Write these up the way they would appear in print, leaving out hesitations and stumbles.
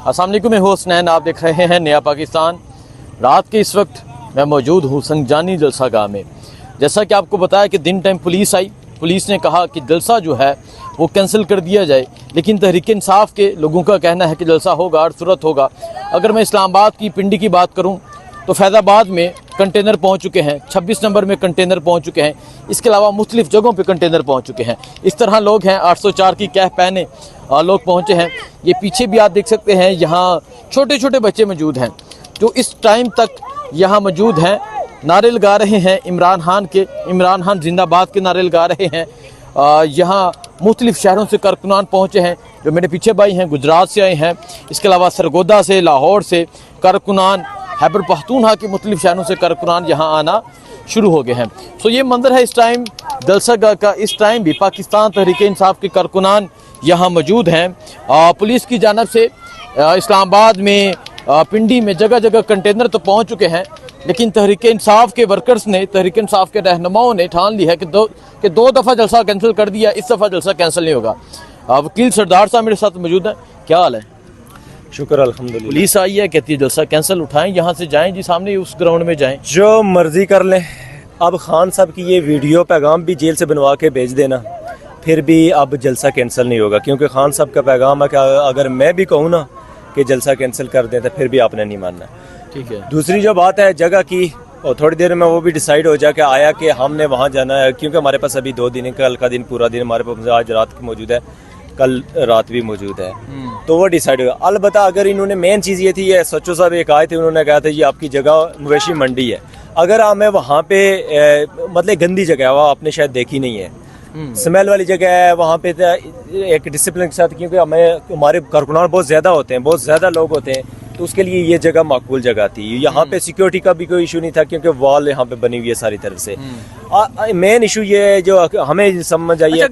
अस्सलाम वालेकुम, मैं हूं हसनैन, आप देख रहे हैं नया पाकिस्तान। रात के इस वक्त मैं मौजूद हूं संजानी जलसा गाह में। जैसा कि आपको बताया कि दिन टाइम पुलिस आई, पुलिस ने कहा कि जलसा जो है वो कैंसिल कर दिया जाए, लेकिन तहरीक इंसाफ के लोगों का कहना है कि जलसा होगा और सूरत होगा। अगर मैं इस्लामाबाद की पिंडी की बात करूं तो फैज़ाबाद में कंटेनर पहुंच चुके हैं, 26 नंबर में कंटेनर पहुंच चुके हैं, इसके अलावा मुख्तलिफ जगहों पे कंटेनर पहुंच चुके हैं। इस तरह लोग हैं 804 की कैफ पहने लोग पहुंचे हैं। ये पीछे भी आप देख सकते हैं, यहाँ छोटे छोटे बच्चे मौजूद हैं जो इस टाइम तक यहाँ मौजूद हैं, नारे लगा रहे हैं इमरान खान जिंदाबाद के नारे लगा रहे हैं। यहाँ मुख्तलिफ शहरों से कारकुनान पहुँचे हैं, जो मेरे पीछे भाई हैं गुजरात से आए हैं, इसके अलावा सरगोदा से, लाहौर से कारकुनान, खैबर पख्तूनख्वा के मुख्तलिफ शहरों से कारकुनान यहाँ आना शुरू हो गए हैं। सो ये मंजर है इस टाइम जलसा गाह का। इस टाइम भी पाकिस्तान तहरीक इंसाफ के कारकुनान यहाँ मौजूद हैं। पुलिस की जानब से इस्लामाबाद में, पिंडी में जगह जगह कंटेनर तो पहुँच चुके हैं, लेकिन तहरीक इंसाफ के वर्कर्स ने, तहरीक इंसाफ के रहनुमाओं ने ठान ली है कि दो दफ़ा जलसा कैंसिल कर दिया, इस दफ़ा जलसा कैंसिल नहीं होगा। वकील सरदार साहब मेरे साथ मौजूद हैं। क्या हाल है? शुक्र अल्हम्दुलिल्लाह। पुलिस आई है, कहती है जलसा कैंसिल, उठाएं, यहाँ से जाएं जी, सामने उस ग्राउंड में जाएं, जो मर्जी कर लें। अब खान साहब की ये वीडियो पैगाम भी जेल से बनवा के भेज देना, फिर भी अब जलसा कैंसिल नहीं होगा, क्योंकि खान साहब का पैगाम है कि अगर मैं भी कहूँ ना कि जलसा कैंसिल कर दें तो फिर भी आपने नहीं मानना। ठीक है। दूसरी जो बात है जगह की, और थोड़ी देर में वो भी डिसाइड हो जाए कि आया कि हमने वहाँ जाना है, क्योंकि हमारे पास अभी 2 दिन है, कल का दिन पूरा दिन हमारे पास आज रात मौजूद है, कल रात भी मौजूद है, तो वो डिसाइड होगा। अलबत्ता अगर इन्होंने मेन चीज़ ये थी, ये सच्चो साहब एक आए थे, उन्होंने कहा था ये आपकी जगह मवेशी मंडी है। अगर हमें वहाँ पे मतलब गंदी जगह है, वो आपने शायद देखी नहीं है, स्मेल वाली जगह है, वहाँ पे एक डिसिप्लिन के साथ, क्योंकि हमारे कारकुनान बहुत ज़्यादा होते हैं, बहुत ज़्यादा लोग होते हैं, तो उसके लिए ये जगह माकूल जगह थी। यहाँ पे सिक्योरिटी का भी कोई इशू नहीं था, क्योंकि वॉल यहाँ पे बनी हुई है सारी तरफ से। मेन इशू ये है जो हमें समझ आई है,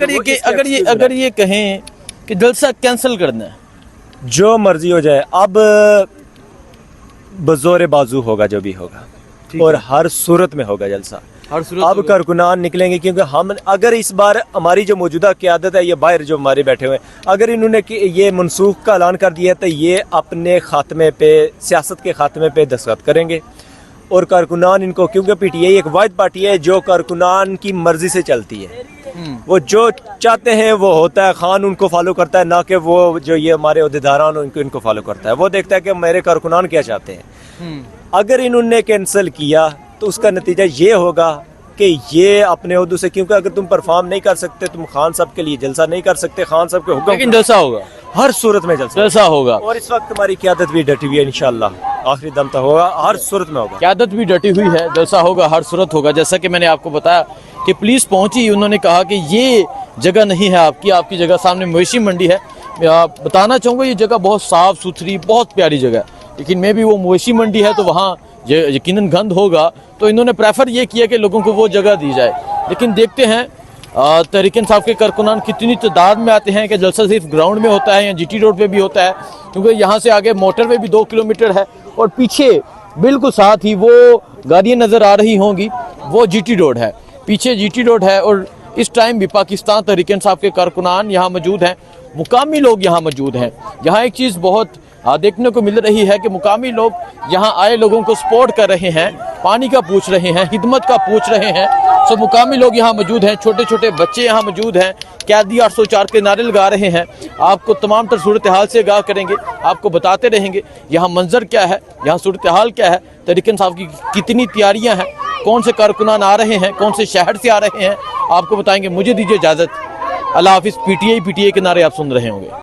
अगर ये कहें कि जलसा कैंसिल करना है, जो मर्जी हो जाए, अब बज़ोर बाजू होगा जो भी होगा, और हर सूरत में होगा जलसा, हर सूरत अब कारकुनान निकलेंगे। क्योंकि हम अगर इस बार हमारी जो मौजूदा क़यादत है, ये बाहर जो हमारे बैठे हुए हैं, अगर इन्होंने ये मनसूख का ऐलान कर दिया तो ये अपने खात्मे पे, सियासत के खात्मे पे दस्तखत करेंगे। और कारकुनान इनको, क्योंकि पीटीआई एक वाहिद पार्टी है जो कारकुनान की मर्जी से चलती है, वो जो चाहते हैं वो होता है, खान उनको फॉलो करता है, ना कि वो जो ये हमारे अहदेदारान इनको फॉलो करता है। वो देखता है कि मेरे कारकुनान क्या चाहते हैं। अगर इन्होंने कैंसिल किया तो उसका नतीजा ये होगा कि ये अपने उहदे से, क्योंकि अगर तुम परफॉर्म नहीं कर सकते, तुम खान साहब के लिए जलसा नहीं कर सकते, खान साहब के हुक्म, लेकिन जलसा होगा, हर सूरत में जलसा होगा। और इस वक्त हमारी क़यादत भी डटी हुई है, इंशाअल्लाह आखिरी दम तक होगा, हर सूरत में होगा। क़यादत भी डटी हुई है, जलसा होगा, हर सूरत होगा। जैसा कि मैंने आपको बताया कि पुलिस पहुंची, उन्होंने कहा कि ये जगह नहीं है आपकी जगह सामने मवेशी मंडी है। बताना चाहूँगा ये जगह बहुत साफ़ सुथरी, बहुत प्यारी जगह है, लेकिन मे भी वो मवेशी मंडी है तो वहाँ यकीनन गंद होगा, तो इन्होंने प्रेफर ये किया कि लोगों को वो जगह दी जाए। लेकिन देखते हैं तहरीक इंसाफ के कारकुनान कितनी तादाद में आते हैं, कि जलसा सिर्फ ग्राउंड में होता है या जीटी रोड पे भी होता है, क्योंकि यहाँ से आगे मोटर वे भी 2 किलोमीटर है, और पीछे बिल्कुल साथ ही वो गाड़ियाँ नज़र आ रही होंगी, वो जीटी रोड है, पीछे जीटी रोड है। और इस टाइम भी पाकिस्तान तहरीक इंसाफ के कारकुनान यहाँ मौजूद हैं, मुकामी लोग यहाँ मौजूद हैं। यहाँ एक चीज़ बहुत देखने को मिल रही है कि मुकामी लोग यहाँ आए लोगों को सपोर्ट कर रहे हैं, पानी का पूछ रहे हैं, खिदमत का पूछ रहे हैं। सो मुकामी लोग यहाँ मौजूद हैं, छोटे छोटे बच्चे यहाँ मौजूद हैं, कैदी 804 के नारे लगा रहे हैं। आपको तमाम तर सूरत हाल से आगाह करेंगे, आपको बताते रहेंगे यहाँ मंजर क्या है, यहाँ सूरत हाल क्या है, तहरीक इंसाफ की कितनी तैयारियाँ हैं, कौन से कारकुनान आ रहे हैं, कौन से शहर से आ रहे हैं, आपको बताएंगे। मुझे दीजिए इजाज़त, अल्लाह हाफिज़। पीटीआई के नारे आप सुन रहे होंगे।